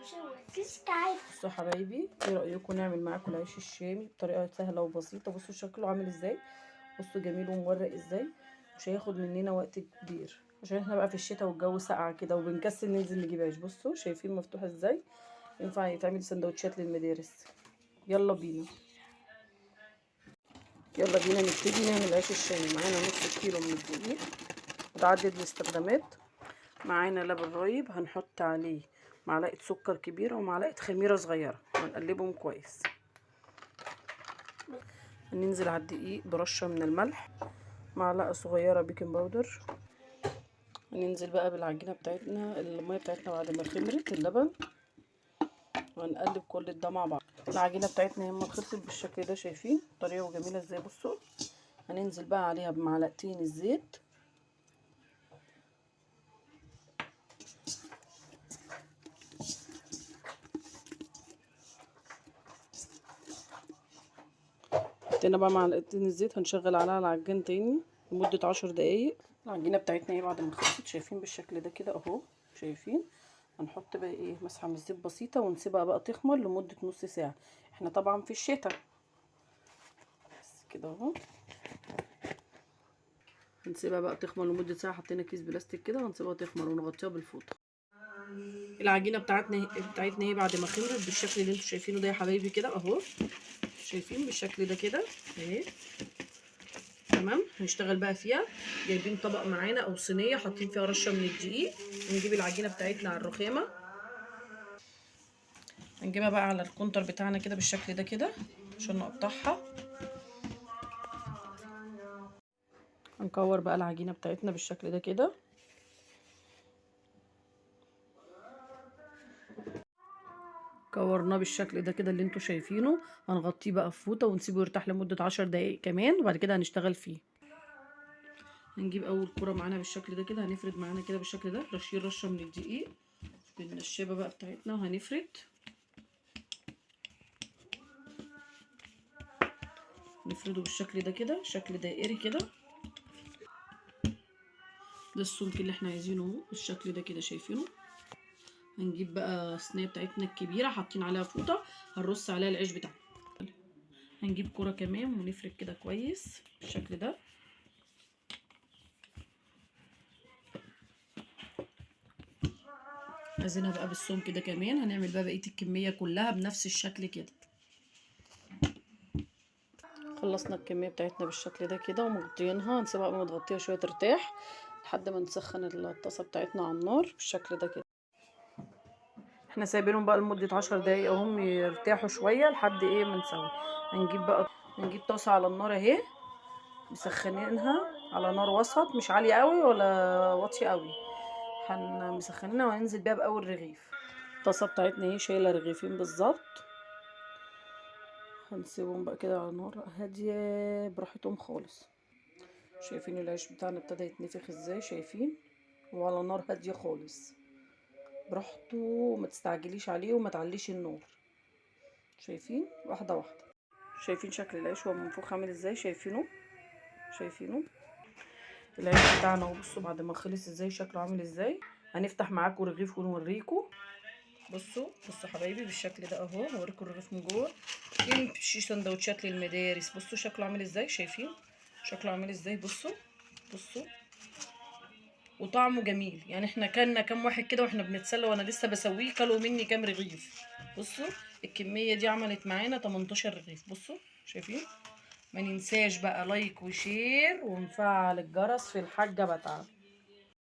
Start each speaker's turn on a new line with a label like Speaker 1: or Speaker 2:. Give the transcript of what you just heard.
Speaker 1: بصوا يا حبايبي، ايه رايكم نعمل معاكم العيش الشامي بطريقه سهله وبسيطه؟ بصوا شكله عامل ازاي، بصوا جميل ومورق ازاي. مش هياخد مننا وقت كبير عشان احنا بقى في الشتاء والجو ساقع كده وبنكسل ننزل نجيب عيش. بصوا شايفين مفتوح ازاي، ينفع يتعمل سندوتشات للمدارس. يلا بينا يلا بينا نبتدي نعمل العيش الشامي. معانا نص كيلو من الدقيق متعدد الاستخدامات، معانا لبن رايب هنحط عليه معلقه سكر كبيره ومعلقه خميره صغيره ونقلبهم كويس. هننزل على الدقيق برشه من الملح، معلقه صغيره بيكنج باودر. هننزل بقى بالعجينه بتاعتنا، الميه بتاعتنا بعد ما خمرت اللبن، وهنقلب كل ده مع بعض. العجينه بتاعتنا لما خلصت بالشكل ده، شايفين طريه وجميله ازاي؟ بصوا هننزل بقى عليها بمعلقتين الزيت، حطينا بقى معلقتين الزيت. هنشغل عليها العجين تاني لمده 10 دقايق. العجينه بتاعتنا ايه بعد ما خلصت، شايفين بالشكل ده كده اهو، شايفين؟ هنحط بقى ايه مسحه من الزيت بسيطه ونسيبها بقى تخمر لمده نص ساعه. احنا طبعا في الشتاء بس كده اهو. هنسيبها بقى تخمر لمده ساعه. حطينا كيس بلاستيك كده وهنسيبها تخمر ونغطيها بالفوطه. العجينه بتاعتنا ايه بعد ما خمرت بالشكل اللي انتوا شايفينه ده يا حبايبي كده اهو، شايفين بالشكل ده كده اهي. تمام، هنشتغل بقى فيها. جايبين طبق معانا او صينيه حاطين فيها رشه من الدقيق، ونجيب العجينه بتاعتنا على الرخامه، هنجيبها بقى على الكونتر بتاعنا كده بالشكل ده كده عشان نقطعها. هنكور بقى العجينه بتاعتنا بالشكل ده كده. كورناه بالشكل ده كده اللي انتوا شايفينه. هنغطيه بقى في فوطه ونسيبه يرتاح لمده 10 دقايق كمان، وبعد كده هنشتغل فيه. هنجيب اول كوره معانا بالشكل ده كده، هنفرد معانا كده بالشكل ده، رشين رشه من الدقيق بالنشابه بقى بتاعتنا، وهنفرد نفرده بالشكل ده كده، شكل دائري كده. ده السمك اللي احنا عايزينه اهو بالشكل ده كده، شايفينه؟ هنجيب بقى الصينيه بتاعتنا الكبيره حاطين عليها فوطه، هنرص عليها العيش بتاعنا. هنجيب كوره كمان ونفرد كده كويس بالشكل ده. عايزينها بقى بالسمك كده كمان. هنعمل بقى بقيه الكميه كلها بنفس الشكل كده. خلصنا الكميه بتاعتنا بالشكل ده كده ومغطيينها، هنسيبها بقى متغطيه شويه ترتاح لحد ما نسخن الطاسه بتاعتنا على النار بالشكل ده كده. احنا سايبينهم بقى لمده 10 دقايق اهم يرتاحوا شويه لحد ايه ما نسوي. هنجيب طاسه على النار اهي، مسخنينها على نار وسط، مش عاليه قوي ولا واطيه قوي. مسخنينها وهننزل بيها باول رغيف. الطاسه بتاعتنا اهي شايله رغيفين بالظبط. هنسيبهم بقى كده على نار هاديه براحتهم خالص. شايفين العيش بتاعنا ابتدى يتنفخ ازاي؟ شايفين؟ وعلى نار هاديه خالص براحته، وما تستعجليش عليه وما تعليش النار. شايفين؟ واحده واحده. شايفين شكل العيش وهو منفوخ عامل ازاي؟ شايفينه العيش بتاعنا. وبصوا بعد ما خلص ازاي شكله عامل ازاي. هنفتح معاكم رغيف ونوريكم. بصوا حبايبي بالشكل ده اهو، هوريكم الرغيف من جوه. يمشي سندوتشات للمدارس. بصوا شكله عامل ازاي، شايفين شكله عامل ازاي؟ بصوا وطعمه جميل. يعني احنا كلنا كام واحد كده واحنا بنتسلى وانا لسه بسويه، كلوا مني كام رغيف. بصوا الكميه دي عملت معانا 18 رغيف. بصوا شايفين؟ ما ننساش بقى لايك وشير ونفعل الجرس في الحاجه بتاعتنا.